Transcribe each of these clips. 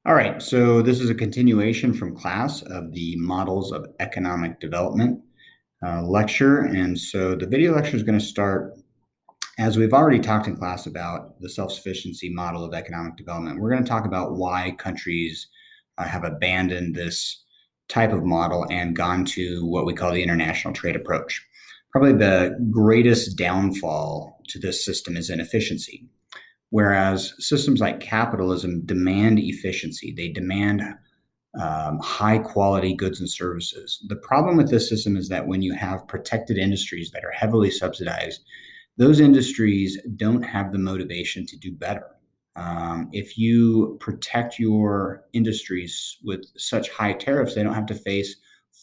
All right, so this is a continuation from class of the Models of Economic Development lecture. And so the video lecture is going to start, as we've already talked in class about the self-sufficiency model of economic development. We're going to talk about why countries have abandoned this type of model and gone to what we call the international trade approach. Probably the greatest downfall to this system is inefficiency. Whereas systems like capitalism demand efficiency, they demand high quality goods and services. The problem with this system is that when you have protected industries that are heavily subsidized, those industries don't have the motivation to do better. If you protect your industries with such high tariffs, they don't have to face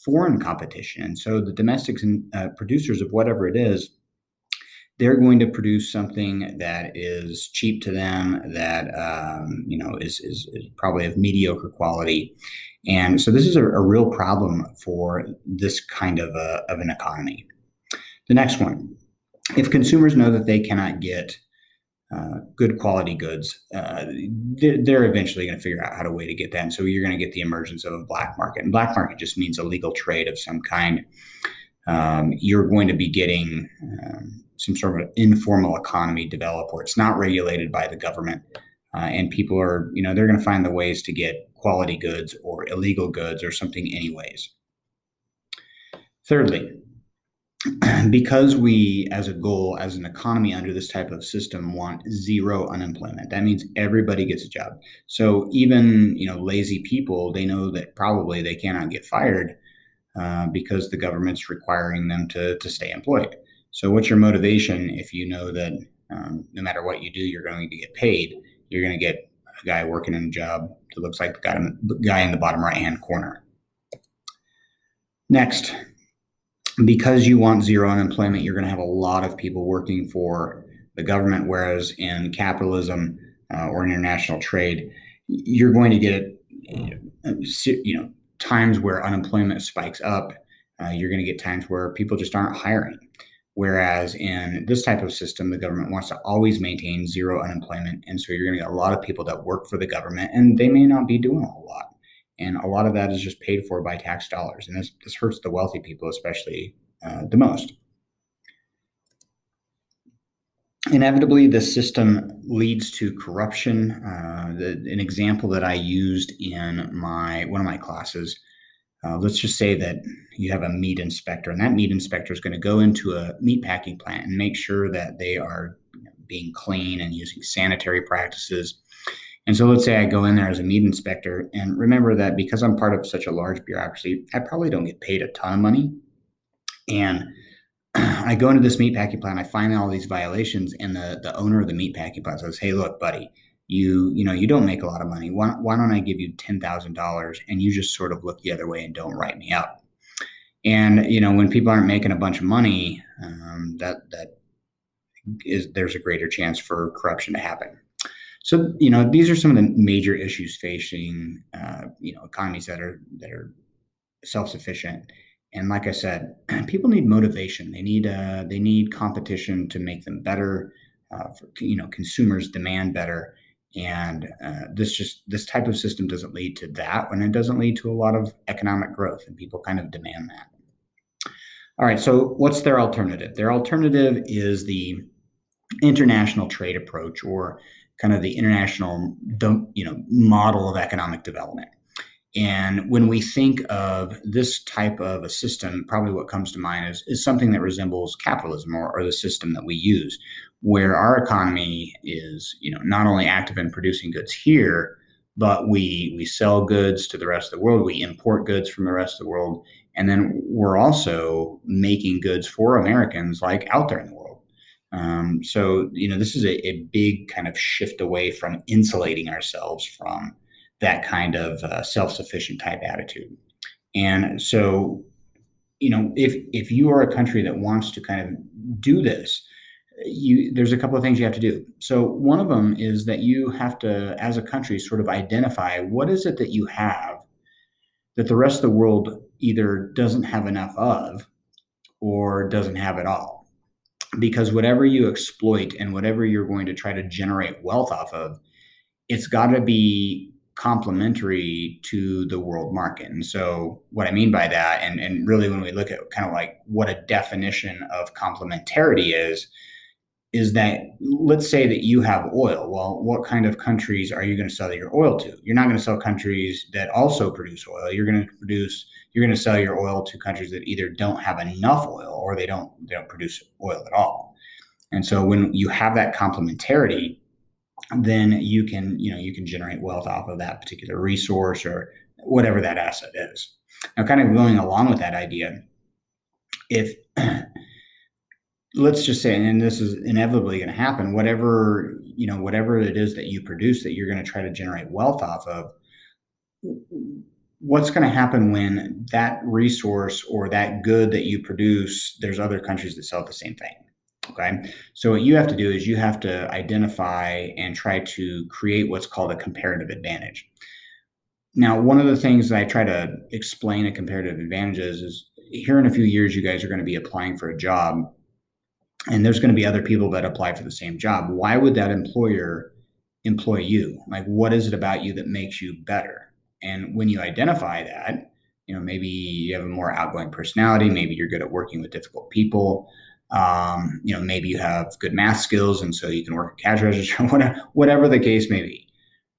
foreign competition. And so the domestics and producers of whatever it is, they're going to produce something that is cheap to them, that is probably of mediocre quality, and so this is a real problem for this kind of an economy. The next one: if consumers know that they cannot get good quality goods, they're eventually going to figure out how to way to get that. And so you're going to get the emergence of a black market, and black market just means illegal trade of some kind. You're going to be getting some sort of informal economy develop where it's not regulated by the government, and people are, they're going to find the ways to get quality goods or illegal goods or something anyways. Thirdly, because we, as a goal, as an economy under this type of system, want zero unemployment, that means everybody gets a job. So even, lazy people, they know that probably they cannot get fired because the government's requiring them to stay employed. So what's your motivation if you know that no matter what you do, you're going to get paid? You're going to get a guy working in a job that looks like the guy in the bottom right-hand corner. Next, because you want zero unemployment, you're going to have a lot of people working for the government, whereas in capitalism or international trade, you're going to get times where unemployment spikes up. You're going to get times where people just aren't hiring. Whereas in this type of system, the government wants to always maintain zero unemployment. And so you're going to get a lot of people that work for the government, and they may not be doing a whole lot. And a lot of that is just paid for by tax dollars. And this hurts the wealthy people, especially the most. Inevitably, this system leads to corruption. An example that I used in one of my classes, let's just say that you have a meat inspector, and that meat inspector is going to go into a meat packing plant and make sure that they are being clean and using sanitary practices. And so let's say I go in there as a meat inspector, and remember that because I'm part of such a large bureaucracy, I probably don't get paid a ton of money. And I go into this meat packing plant, I find all these violations, and the owner of the meat packing plant says, "Hey, look, buddy, you don't make a lot of money. Why don't I give you $10,000 and you just sort of look the other way and don't write me up?" And when people aren't making a bunch of money, there's a greater chance for corruption to happen. So these are some of the major issues facing economies that are self-sufficient. And like I said, people need motivation. They need competition to make them better. Consumers demand better. And this type of system doesn't lead to that, when it doesn't lead to a lot of economic growth, and people kind of demand that. All right, so what's their alternative? Their alternative is the international trade approach, or kind of the international model of economic development. And when we think of this type of a system, probably what comes to mind is something that resembles capitalism, or the system that we use, where our economy is, not only active in producing goods here, but we sell goods to the rest of the world. We import goods from the rest of the world. And then we're also making goods for Americans, like out there in the world. So this is a big kind of shift away from insulating ourselves from that kind of self-sufficient type attitude. And so, if you are a country that wants to kind of do this, there's a couple of things you have to do. So one of them is that you have to, as a country, sort of identify what is it that you have that the rest of the world either doesn't have enough of or doesn't have at all. Because whatever you exploit and whatever you're going to try to generate wealth off of, it's got to be complementary to the world market. And so what I mean by that, and really when we look at kind of like what a definition of complementarity is that let's say that you have oil. Well, what kind of countries are you going to sell your oil to? You're not going to sell countries that also produce oil. You're going to sell your oil to countries that either don't have enough oil or they don't produce oil at all. And so when you have that complementarity, then you can generate wealth off of that particular resource or whatever that asset is. Now, kind of going along with that idea, if let's just say, and this is inevitably going to happen, whatever it is that you produce that you're going to try to generate wealth off of, what's going to happen when that resource or that good that you produce, there's other countries that sell the same thing. Okay. So what you have to do is you have to identify and try to create what's called a comparative advantage. Now, one of the things that I try to explain a comparative advantage is here in a few years, you guys are going to be applying for a job and there's going to be other people that apply for the same job. Why would that employer employ you? Like, what is it about you that makes you better? And when you identify that, maybe you have a more outgoing personality, maybe you're good at working with difficult people. Maybe you have good math skills and so you can work at cash register, whatever the case may be,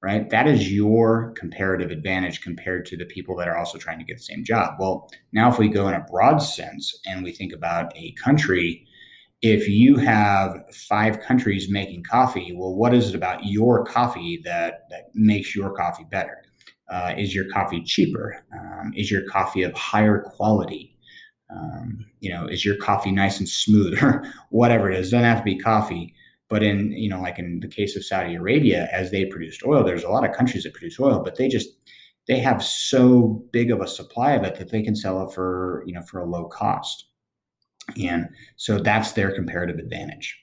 right? That is your comparative advantage compared to the people that are also trying to get the same job. Well, now if we go in a broad sense and we think about a country, if you have 5 countries making coffee, well, what is it about your coffee that makes your coffee better? Is your coffee cheaper? Is your coffee of higher quality? Is your coffee nice and smooth or whatever it is? It doesn't have to be coffee, but like in the case of Saudi Arabia, as they produced oil, there's a lot of countries that produce oil, but they have so big of a supply of it that they can sell it for a low cost. And so that's their comparative advantage.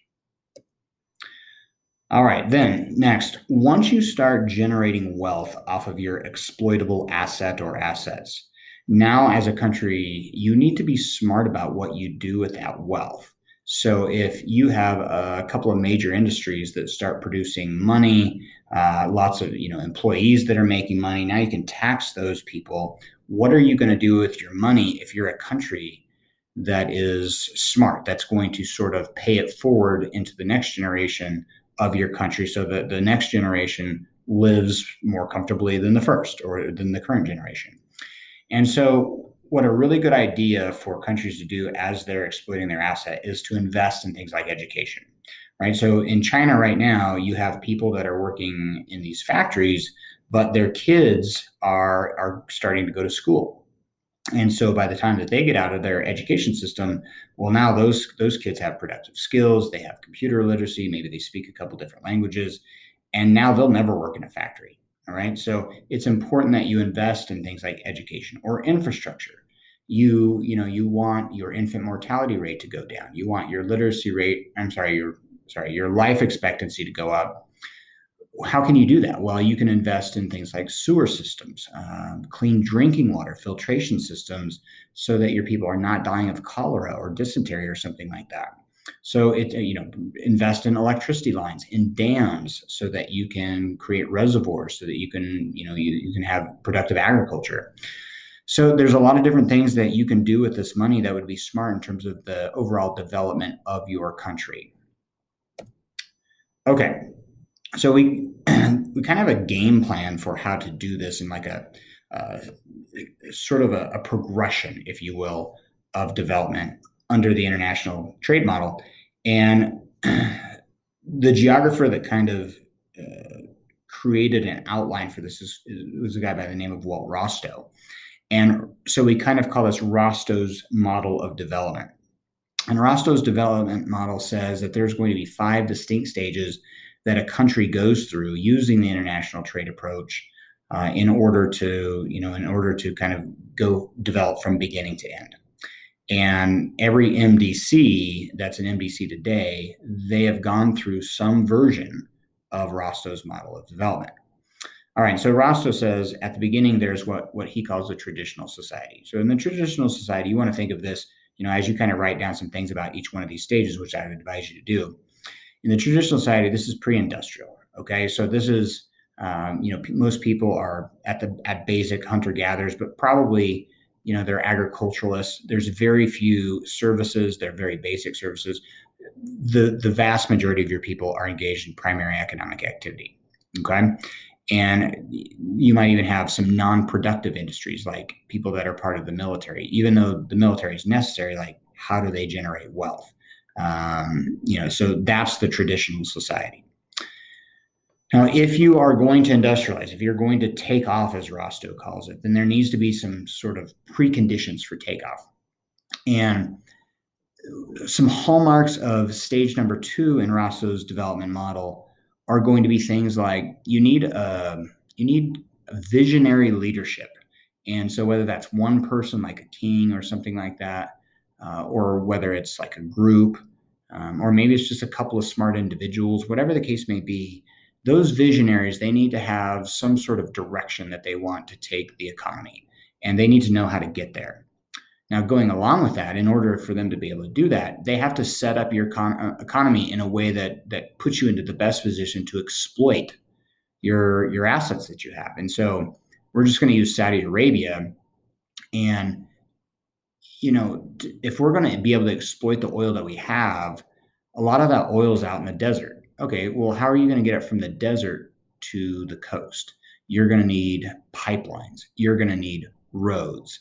All right, then next, once you start generating wealth off of your exploitable asset or assets, now as a country, you need to be smart about what you do with that wealth. So if you have a couple of major industries that start producing money, lots of employees that are making money, now you can tax those people. What are you going to do with your money if you're a country that is smart, that's going to sort of pay it forward into the next generation of your country so that the next generation lives more comfortably than the first or than the current generation? And so what a really good idea for countries to do as they're exploiting their asset is to invest in things like education, right? So in China right now, you have people that are working in these factories, but their kids are starting to go to school. And so by the time that they get out of their education system, well, now those kids have productive skills, they have computer literacy, maybe they speak a couple different languages, and now they'll never work in a factory. All right. So it's important that you invest in things like education or infrastructure. You want your infant mortality rate to go down. You want your literacy rate, your life expectancy to go up. How can you do that? Well, you can invest in things like sewer systems, clean drinking water, filtration systems, so that your people are not dying of cholera or dysentery or something like that. So invest in electricity lines, in dams, so that you can create reservoirs, so that you can have productive agriculture. So there's a lot of different things that you can do with this money that would be smart in terms of the overall development of your country. Okay. So we kind of have a game plan for how to do this in like a sort of a progression, if you will, of development under the international trade model. And the geographer that kind of created an outline for this was a guy by the name of Walt Rostow. And so we kind of call this Rostow's model of development. And Rostow's development model says that there's going to be 5 distinct stages that a country goes through using the international trade approach in order to kind of go develop from beginning to end. And every MDC that's an MDC today, they have gone through some version of Rostow's model of development. All right, so Rostow says at the beginning, there's what he calls a traditional society. So in the traditional society, you want to think of this, as you kind of write down some things about each one of these stages, which I would advise you to do. In the traditional society, this is pre-industrial. Okay, so this is Most people are at basic hunter gatherers, but probably they're agriculturalists. There's very few services. They're very basic services. The vast majority of your people are engaged in primary economic activity. Okay. And you might even have some non-productive industries, like people that are part of the military. Even though the military is necessary, like how do they generate wealth? So that's the traditional society. Now, if you are going to industrialize, if you're going to take off, as Rostow calls it, then there needs to be some sort of preconditions for takeoff. And some hallmarks of stage number 2 in Rostow's development model are going to be things like you need a visionary leadership. And so whether that's one person like a king or something like that, or whether it's like a group, or maybe it's just a couple of smart individuals, whatever the case may be, those visionaries, they need to have some sort of direction that they want to take the economy, and they need to know how to get there. Now, going along with that, in order for them to be able to do that, they have to set up your economy in a way that puts you into the best position to exploit your assets that you have. And so we're just going to use Saudi Arabia. And, if we're going to be able to exploit the oil that we have, a lot of that oil is out in the desert. Okay, well, how are you going to get it from the desert to the coast? You're going to need pipelines. You're going to need roads.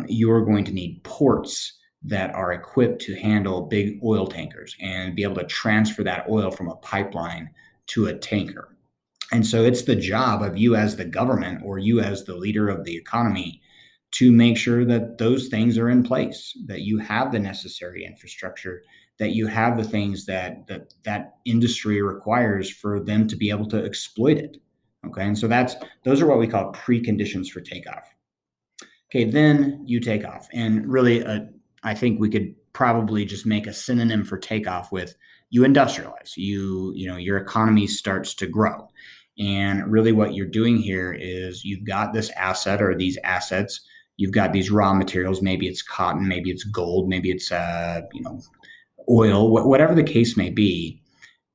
You're going to need ports that are equipped to handle big oil tankers and be able to transfer that oil from a pipeline to a tanker. And so it's the job of you as the government, or you as the leader of the economy, to make sure that those things are in place, that you have the necessary infrastructure, that you have the things that industry requires for them to be able to exploit it. Okay, and so those are what we call preconditions for takeoff. Okay, then you take off. And really, I think we could probably just make a synonym for takeoff with you industrialize. Your economy starts to grow. And really what you're doing here is you've got this asset or these assets. You've got these raw materials. Maybe it's cotton, maybe it's gold, maybe it's oil, whatever the case may be.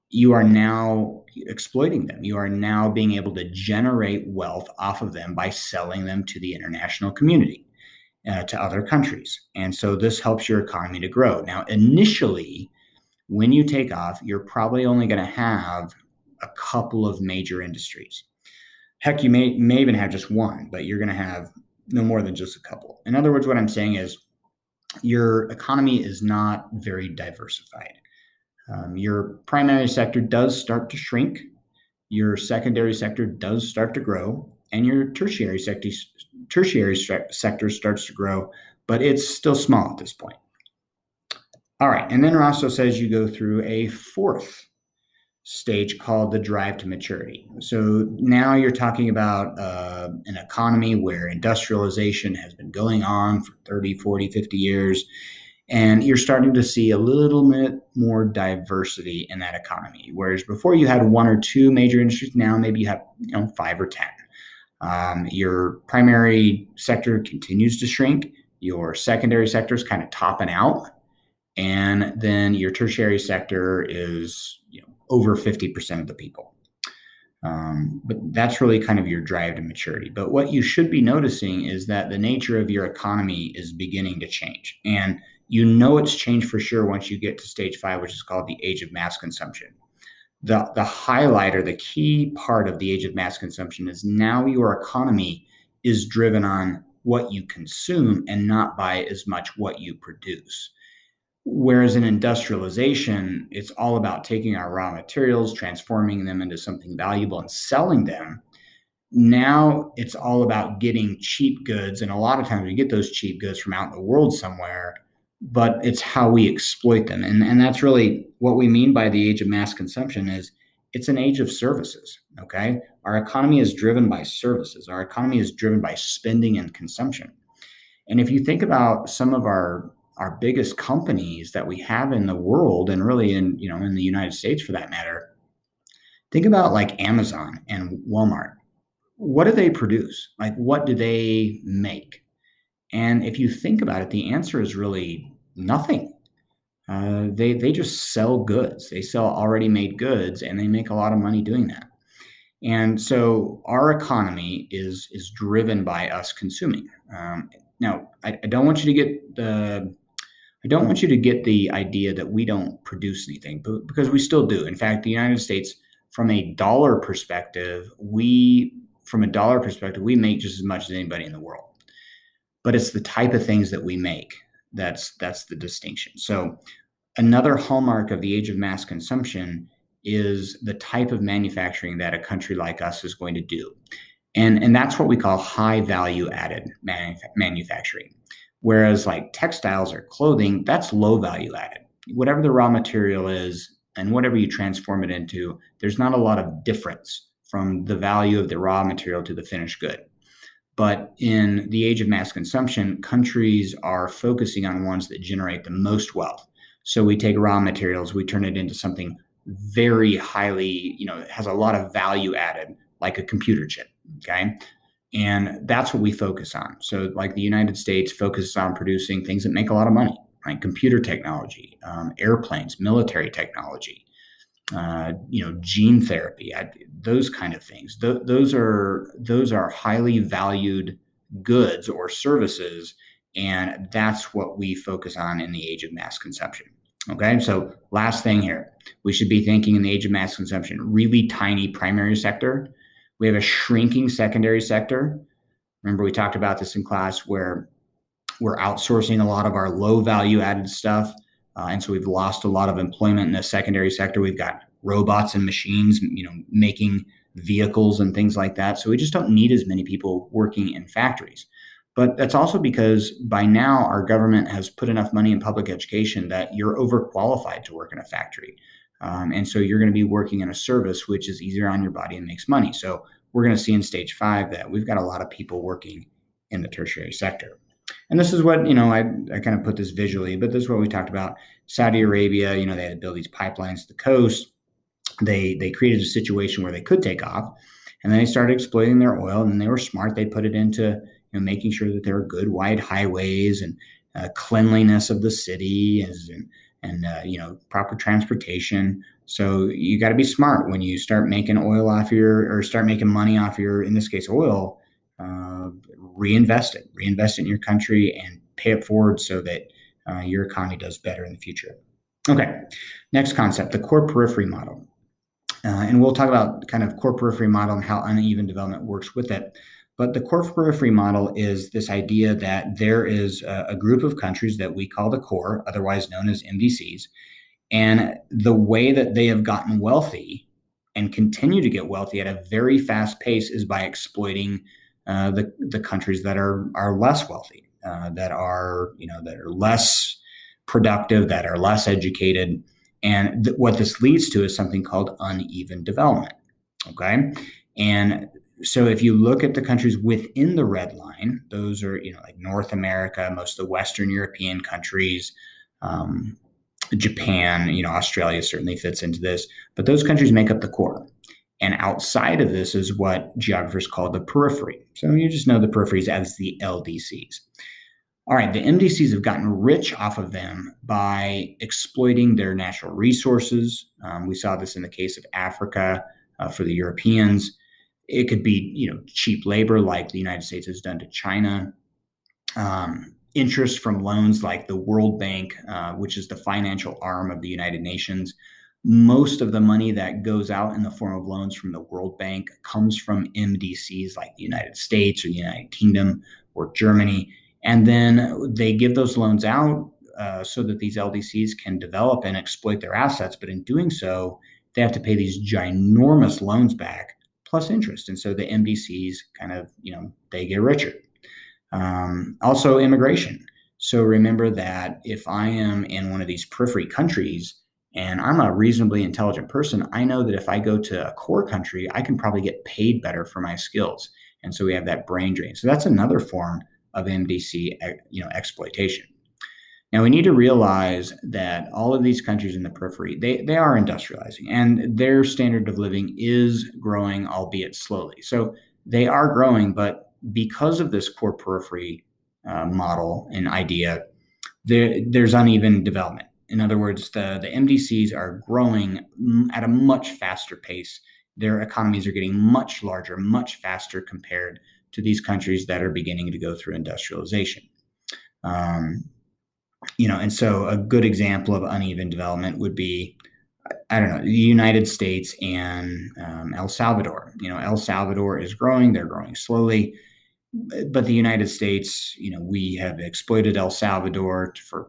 You are now exploiting them. You are now being able to generate wealth off of them by selling them to the international community, to other countries. And so this helps your economy to grow. Now, initially, when you take off, you're probably only going to have a couple of major industries. Heck, you may even have just one, but you're going to have no more than just a couple. In other words, what I'm saying is your economy is not very diversified. Your primary sector does start to shrink, your secondary sector does start to grow, and your tertiary sector starts to grow, but it's still small at this point. All right, and then Rostow says you go through a fourth stage called the drive to maturity. So now you're talking about an economy where industrialization has been going on for 30, 40, 50 years. And you're starting to see a little bit more diversity in that economy. Whereas before you had one or two major industries, now maybe you have 5 or 10. Your primary sector continues to shrink. Your secondary sector is kind of topping out. And then your tertiary sector is over 50% of the people. But that's really kind of your drive to maturity. But what you should be noticing is that the nature of your economy is beginning to change. And it's changed for sure once you get to stage 5, which is called the age of mass consumption. The highlighter, the key part of the age of mass consumption is now your economy is driven on what you consume and not by as much what you produce. Whereas in industrialization, it's all about taking our raw materials, transforming them into something valuable and selling them. Now it's all about getting cheap goods. And a lot of times we get those cheap goods from out in the world somewhere, but it's how we exploit them. And that's really what we mean by the age of mass consumption. Is it's an age of services. Okay. Our economy is driven by services. Our economy is driven by spending and consumption. And if you think about some of our biggest companies that we have in the world, and really in the United States for that matter, think about like Amazon and Walmart. What do they produce? Like, what do they make? And if you think about it, the answer is really nothing. They just sell goods. They sell already made goods, and they make a lot of money doing that. And so our economy is driven by us consuming. Now, I don't want you to get the idea that we don't produce anything, because we still do. In fact, the United States, from a dollar perspective, we make just as much as anybody in the world. But it's the type of things that we make that's the distinction. So another hallmark of the age of mass consumption is the type of manufacturing that a country like us is going to do. And that's what we call high value added manufacturing. Whereas like textiles or clothing, that's low value added. Whatever the raw material is and whatever you transform it into, there's not a lot of difference from the value of the raw material to the finished good. But in the age of mass consumption, countries are focusing on ones that generate the most wealth. So we take raw materials, we turn it into something very highly, it has a lot of value added, like a computer chip. Okay. And that's what we focus on. So, like the United States focuses on producing things that make a lot of money, like computer technology, airplanes, military technology, gene therapy, those kind of things. Those are highly valued goods or services, and that's what we focus on in the age of mass consumption. Okay, so last thing here, we should be thinking in the age of mass consumption, really tiny primary sector. We have a shrinking secondary sector. Remember, we talked about this in class where we're outsourcing a lot of our low value added stuff. And so we've lost a lot of employment in the secondary sector. We've got robots and machines, making vehicles and things like that. So we just don't need as many people working in factories. But that's also because by now our government has put enough money in public education that you're overqualified to work in a factory. And so you're going to be working in a service which is easier on your body and makes money. So we're going to see in stage 5 that we've got a lot of people working in the tertiary sector. And this is what, I kind of put this visually, but this is what we talked about. Saudi Arabia, they had to build these pipelines to the coast. They created a situation where they could take off, and then they started exploiting their oil, and they were smart. They put it into making sure that there were good wide highways and cleanliness of the city and proper transportation. So you got to be smart when you start making start making money off your, in this case, oil. Reinvest it in your country and pay it forward so that your economy does better in the future. Okay, next concept, the core periphery model. And we'll talk about kind of core periphery model and how uneven development works with it. But the core periphery model is this idea that there is a group of countries that we call the core, otherwise known as MDCs. And the way that they have gotten wealthy and continue to get wealthy at a very fast pace is by exploiting the countries that are less wealthy, that are less productive, that are less educated. And what this leads to is something called uneven development. Okay. And so if you look at the countries within the red line, those are, like North America, most of the Western European countries, Japan, Australia certainly fits into this, but those countries make up the core. And outside of this is what geographers call the periphery. So you just know the peripheries as the LDCs. All right, the MDCs have gotten rich off of them by exploiting their natural resources. We saw this in the case of Africa for the Europeans. It could be, cheap labor like the United States has done to China. Interest from loans like the World Bank, which is the financial arm of the United Nations. Most of the money that goes out in the form of loans from the World Bank comes from MDCs like the United States or the United Kingdom or Germany. And then they give those loans out so that these LDCs can develop and exploit their assets. But in doing so, they have to pay these ginormous loans back plus interest. And so the MDCs kind of, they get richer. Also immigration. So remember that if I am in one of these periphery countries and I'm a reasonably intelligent person, I know that if I go to a core country, I can probably get paid better for my skills. And so we have that brain drain. So that's another form of MDC, exploitation. Now we need to realize that all of these countries in the periphery, they are industrializing and their standard of living is growing, albeit slowly. So they are growing, but because of this core periphery model and idea, there's uneven development. In other words, the MDCs are growing at a much faster pace their economies are getting much larger, much faster compared to these countries that are beginning to go through industrialization. Um, and so a good example of uneven development would be, I don't know, the United States and El Salvador. El Salvador is growing; they're growing slowly, but the United States, we have exploited El Salvador for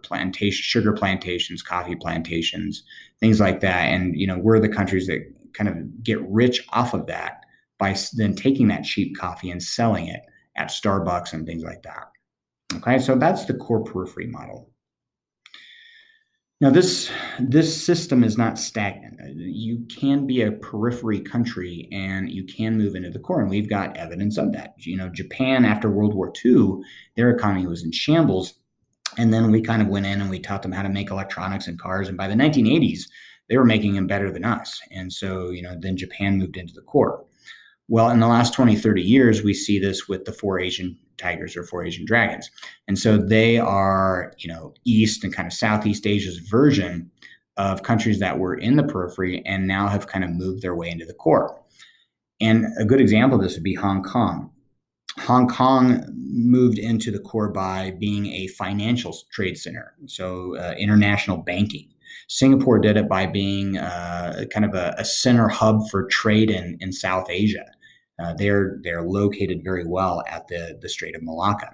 sugar plantations, coffee plantations, things like that. And, we're the countries that kind of get rich off of that by then taking that cheap coffee and selling it at Starbucks and things like that. Okay, so that's the core periphery model. Now, this system is not stagnant. You can be a periphery country and you can move into the core, and we've got evidence of that. Japan after World War II, their economy was in shambles, and then we kind of went in and we taught them how to make electronics and cars, and by the 1980s, they were making them better than us. And so, then Japan moved into the core. Well, in the last 20, 30 years, we see this with the four Asian tigers or four Asian dragons. And so they are, East and kind of Southeast Asia's version of countries that were in the periphery and now have kind of moved their way into the core. And a good example of this would be Hong Kong. Hong Kong moved into the core by being a financial trade center, so international banking. Singapore did it by being kind of a center hub for trade in South Asia. They're located very well at the Strait of Malacca.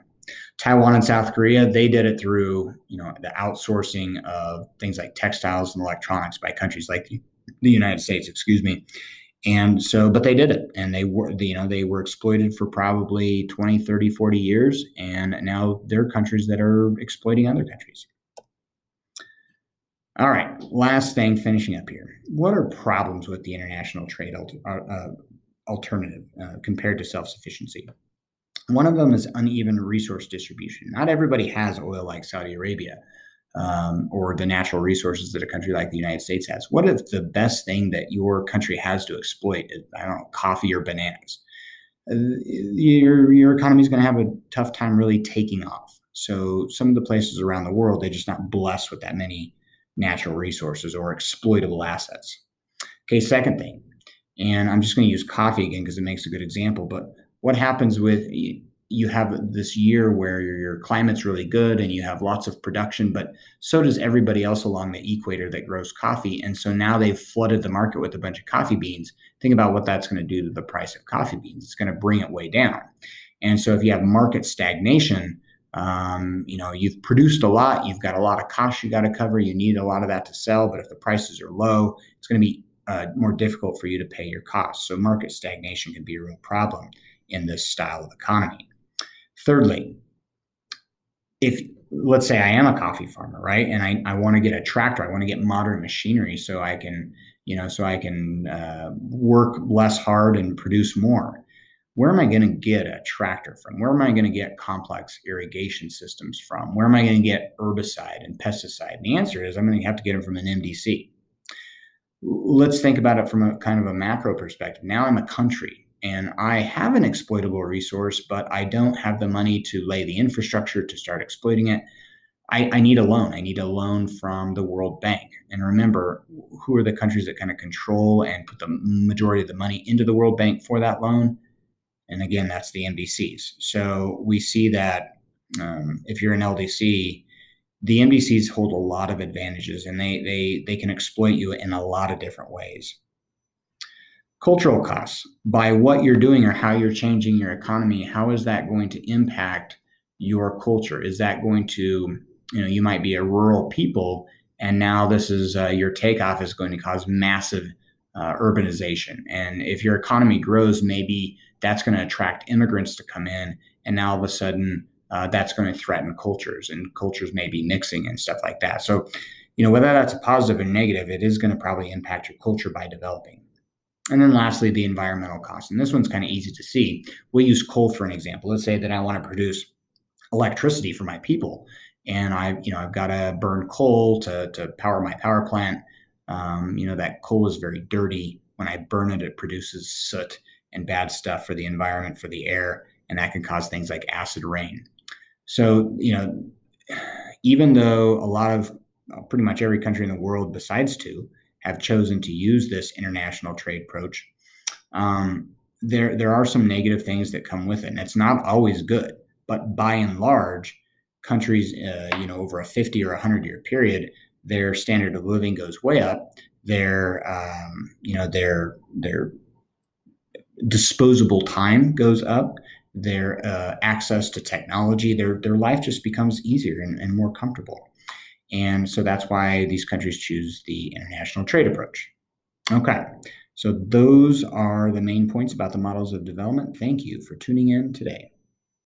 Taiwan and South Korea, they did it through the outsourcing of things like textiles and electronics by countries like the United States, excuse me. And so, but they did it, and they were exploited for probably 20, 30, 40 years, and now they're countries that are exploiting other countries. All right, last thing, finishing up here. What are problems with the international trade alternative compared to self-sufficiency? One of them is uneven resource distribution. Not everybody has oil like Saudi Arabia or the natural resources that a country like the United States has. What if the best thing that your country has to exploit is, I don't know, coffee or bananas? Your economy is going to have a tough time really taking off. So some of the places around the world, they're just not blessed with that many natural resources or exploitable assets. Okay, second thing, and I'm just going to use coffee again because it makes a good example, but what happens with you have this year where your climate's really good and you have lots of production, but so does everybody else along the equator that grows coffee. And so now they've flooded the market with a bunch of coffee beans. Think about what that's going to do to the price of coffee beans. It's going to bring it way down. And so if you have market stagnation, you've produced a lot, you've got a lot of costs you got to cover, you need a lot of that to sell, but if the prices are low, it's going to be more difficult for you to pay your costs. So market stagnation can be a real problem in this style of economy. Thirdly, if let's say I am a coffee farmer, right, and I want to get a tractor, I want to get modern machinery so I can, work less hard and produce more. Where am I going to get a tractor from? Where am I going to get complex irrigation systems from? Where am I going to get herbicide and pesticide? And the answer is I'm going to have to get them from an MDC. Let's think about it from a kind of a macro perspective. Now I'm a country and I have an exploitable resource, but I don't have the money to lay the infrastructure to start exploiting it. I need a loan. I need a loan from the World Bank. And remember, who are the countries that kind of control and put the majority of the money into the World Bank for that loan? And again, that's the MDCs. So we see that if you're an LDC, the MDCs hold a lot of advantages, and they can exploit you in a lot of different ways. Cultural costs. By what you're doing or how you're changing your economy, how is that going to impact your culture? Is that going to, you might be a rural people, and now this is your takeoff is going to cause massive urbanization. And if your economy grows, maybe that's going to attract immigrants to come in, and now all of a sudden that's going to threaten cultures, and cultures may be mixing and stuff like that. So, whether that's a positive or negative, it is going to probably impact your culture by developing. And then lastly, the environmental costs. And this one's kind of easy to see. We'll use coal for an example. Let's say that I want to produce electricity for my people, and I've got to burn coal to power my power plant. That coal is very dirty. When I burn it, it produces soot and bad stuff for the environment, for the air, and that can cause things like acid rain. So, even though a lot of pretty much every country in the world besides two have chosen to use this international trade approach, There are some negative things that come with it, and it's not always good. But by and large, countries, over a 50 or 100-year period, their standard of living goes way up. Their disposable time goes up. Their access to technology, their life just becomes easier and more comfortable. And so that's why these countries choose the international trade approach. Okay, so those are the main points about the models of development. Thank you for tuning in today.